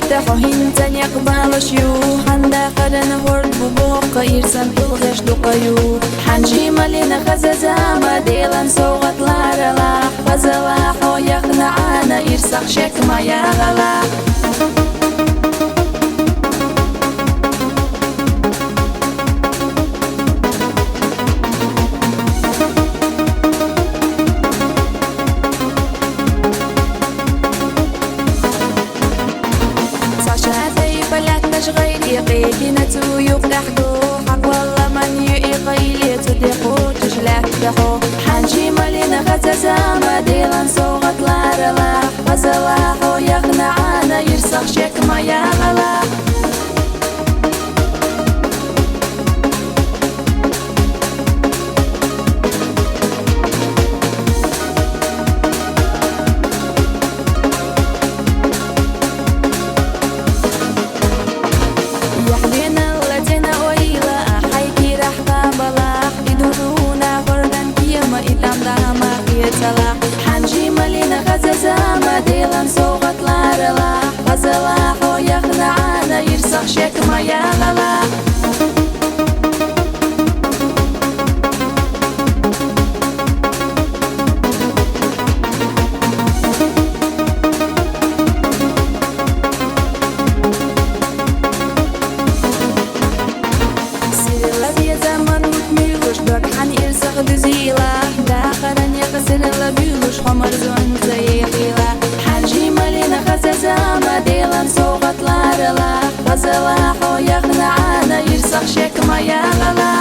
تحوهين يقبل شيو حندا قرن هورد ببوق يرسم بالغش دقيو حنجي مالينا خزازا ما ديلان سوغت لارلا فزلا حو يقنعانا يرسخ شك ما يغلا غيري قيدي نتو يقدحدو حق والله من يقيلي تدقو تجلح دحو حنجي مالينا خزازا ما ديلان سوغت لارلا فزلاحو يقنعانا يرسخ شك ما يغلا حنجي مالينا خزازا ما ديلان سوغت لارلا فزلاحو يقنعانا يرسخ شك ما يغلا سيلا بيا زمان متميلوش دوك حن يرسخ دزيلا داخرا يقسر لبيلوش حمر زون زي حيلة حنجي مالينا خزازا ما ديلان سوغت لارلا فزلاحو يقنعانا يرسخ شك ما يغلا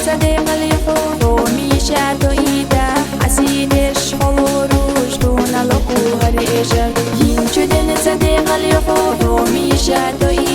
صديق اليحو ميشاتو إيدا حسيدش حلوروش دون لقو هريشر ينشدن صديق اليحو ميشاتو إيدا